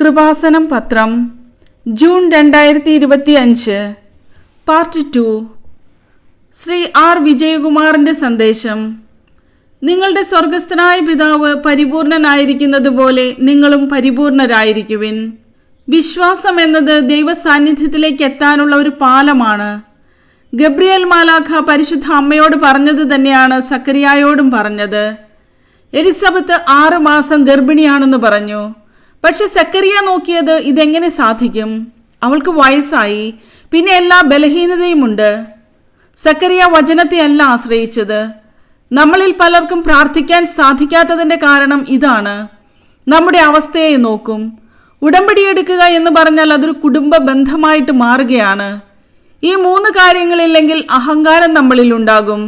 കൃപാസനം പത്രം June 2025 part 2. Shri R വിജയകുമാറിൻ്റെ സന്ദേശം. നിങ്ങളുടെ സ്വർഗസ്ഥനായ പിതാവ് പരിപൂർണനായിരിക്കുന്നതുപോലെ നിങ്ങളും പരിപൂർണരായിരിക്കുവിൻ. വിശ്വാസം എന്നത് ദൈവസാന്നിധ്യത്തിലേക്ക് എത്താനുള്ള ഒരു പാലമാണ്. ഗബ്രിയേൽ മാലാഖ പരിശുദ്ധ അമ്മയോട് പറഞ്ഞത് തന്നെയാണ് സക്കറിയായോടും പറഞ്ഞത്. എലിസബത്ത് 6 മാസം ഗർഭിണിയാണെന്ന് പറഞ്ഞു. പക്ഷെ സക്കറിയ നോക്കിയത് ഇതെങ്ങനെ സാധിക്കും? അവൾക്ക് വയസ്സായി, പിന്നെ എല്ലാ ബലഹീനതയുമുണ്ട്. സക്കറിയ വചനത്തെ അല്ല ആശ്രയിച്ചത്. നമ്മളിൽ പലർക്കും പ്രാർത്ഥിക്കാൻ സാധിക്കാത്തതിൻ്റെ കാരണം ഇതാണ്. നമ്മുടെ അവസ്ഥയെ നോക്കും. ഉടമ്പടിയെടുക്കുക എന്ന് പറഞ്ഞാൽ അതൊരു കുടുംബ ബന്ധമായിട്ട് മാറുകയാണ്. ഈ 3 കാര്യങ്ങളില്ലെങ്കിൽ അഹങ്കാരം നമ്മളിൽ ഉണ്ടാകും,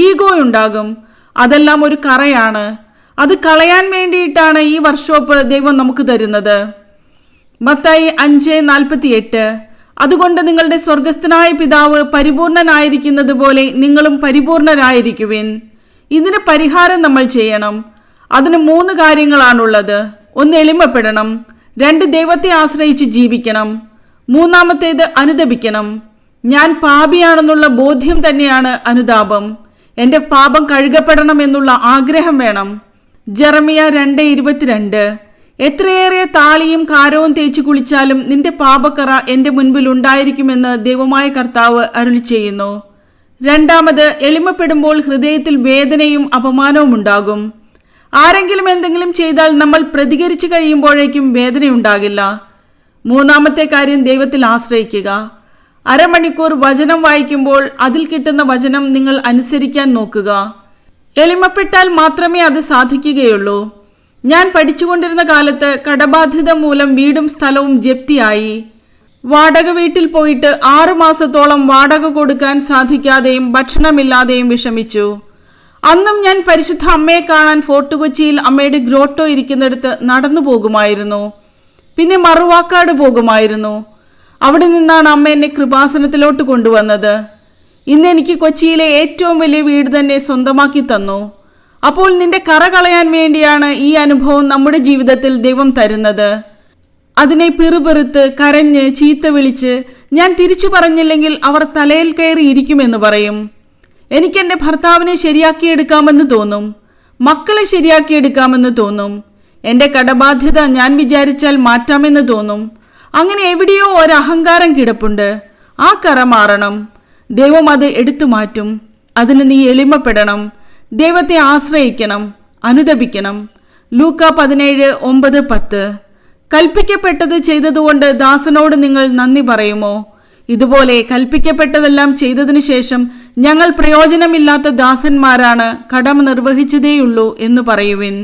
ഈഗോ ഉണ്ടാകും. അതെല്ലാം ഒരു കറയാണ്. അത് കളയാൻ വേണ്ടിയിട്ടാണ് ഈ വർക്ക്ഷോപ്പ് ദൈവം നമുക്ക് തരുന്നത്. മത്തായി 5:48. അതുകൊണ്ട് നിങ്ങളുടെ സ്വർഗസ്ഥനായ പിതാവ് പരിപൂർണനായിരിക്കുന്നത് പോലെ നിങ്ങളും പരിപൂർണരായിരിക്കുവിൻ. ഇതിന് പരിഹാരം നമ്മൾ ചെയ്യണം. അതിന് 3 കാര്യങ്ങളാണുള്ളത്. 1, എളിമപ്പെടണം. 2, ദൈവത്തെ ആശ്രയിച്ച് ജീവിക്കണം. 3-ാമത്തേത് അനുതപിക്കണം. ഞാൻ പാപിയാണെന്നുള്ള ബോധ്യം തന്നെയാണ് അനുതാപം. എൻ്റെ പാപം കഴുകപ്പെടണം എന്നുള്ള ആഗ്രഹം വേണം. ജെറമിയ 2:22. എത്രയേറെ താളിയും കാരവും തേച്ച് കുളിച്ചാലും നിന്റെ പാപക്കറ എൻ്റെ മുൻപിൽ ഉണ്ടായിരിക്കുമെന്ന് ദൈവമായ കർത്താവ് അരുളി ചെയ്യുന്നു. 2-ാമത്, എളിമപ്പെടുമ്പോൾ ഹൃദയത്തിൽ വേദനയും അപമാനവും ഉണ്ടാകും. ആരെങ്കിലും എന്തെങ്കിലും ചെയ്താൽ നമ്മൾ പ്രതികരിച്ചു കഴിയുമ്പോഴേക്കും വേദനയുണ്ടാകില്ല. 3-ാമത്തെ കാര്യം, ദൈവത്തിൽ ആശ്രയിക്കുക. അരമണിക്കൂർ വചനം വായിക്കുമ്പോൾ അതിൽ കിട്ടുന്ന വചനം നിങ്ങൾ അനുസരിക്കാൻ നോക്കുക. എളിമപ്പെട്ടാൽ മാത്രമേ അത് സാധിക്കുകയുള്ളൂ. ഞാൻ പഠിച്ചുകൊണ്ടിരുന്ന കാലത്ത് കടബാധ്യത മൂലം വീടും സ്ഥലവും ജപ്തിയായി. വാടക വീട്ടിൽ പോയിട്ട് 6 മാസത്തോളം വാടക കൊടുക്കാൻ സാധിക്കാതെയും ഭക്ഷണമില്ലാതെയും വിഷമിച്ചു. അന്നും ഞാൻ പരിശുദ്ധ അമ്മയെ കാണാൻ ഫോർട്ട് കൊച്ചിയിൽ അമ്മയുടെ ഗ്രോട്ടോ ഇരിക്കുന്നിടത്ത് നടന്നു പോകുമായിരുന്നു. പിന്നെ മറുവാക്കാട് പോകുമായിരുന്നു. അവിടെ നിന്നാണ് അമ്മ എന്നെ കൃപാസനത്തിലോട്ട് കൊണ്ടുവന്നത്. ഇന്ന് എനിക്ക് കൊച്ചിയിലെ ഏറ്റവും വലിയ വീട് തന്നെ സ്വന്തമാക്കി തന്നു. അപ്പോൾ നിന്റെ കറ കളയാൻ വേണ്ടിയാണ് ഈ അനുഭവം നമ്മുടെ ജീവിതത്തിൽ ദൈവം തരുന്നത്. അതിനെ പിറുപിറുത്ത് കരഞ്ഞ് ചീത്ത വിളിച്ച് ഞാൻ തിരിച്ചു പറഞ്ഞില്ലെങ്കിൽ അവർ തലയിൽ കയറി ഇരിക്കുമെന്ന് പറയും. എനിക്കെൻ്റെ ഭർത്താവിനെ ശരിയാക്കിയെടുക്കാമെന്ന് തോന്നും. മക്കളെ ശരിയാക്കിയെടുക്കാമെന്ന് തോന്നും. എൻ്റെ കടബാധ്യത ഞാൻ വിചാരിച്ചാൽ മാറ്റാമെന്ന് തോന്നും. അങ്ങനെ എവിടെയോ ഒരു അഹങ്കാരം കിടപ്പുണ്ട്. ആ കറ മാറണം. ദൈവം അത് എടുത്തു മാറ്റും. അതിന് നീ എളിമപ്പെടണം. ദൈവത്തെ ആശ്രയിക്കണം, അനുതപിക്കണം. ലൂക്ക 17:9-10. കൽപ്പിക്കപ്പെട്ടത് ചെയ്തതുകൊണ്ട് ദാസനോട് നിങ്ങൾ നന്ദി പറയുമോ? ഇതുപോലെ കൽപ്പിക്കപ്പെട്ടതെല്ലാം ചെയ്തതിനു ശേഷം ഞങ്ങൾ പ്രയോജനമില്ലാത്ത ദാസന്മാരാണ്, കടമ നിർവഹിച്ചതേയുള്ളൂ എന്ന് പറയുവിൻ.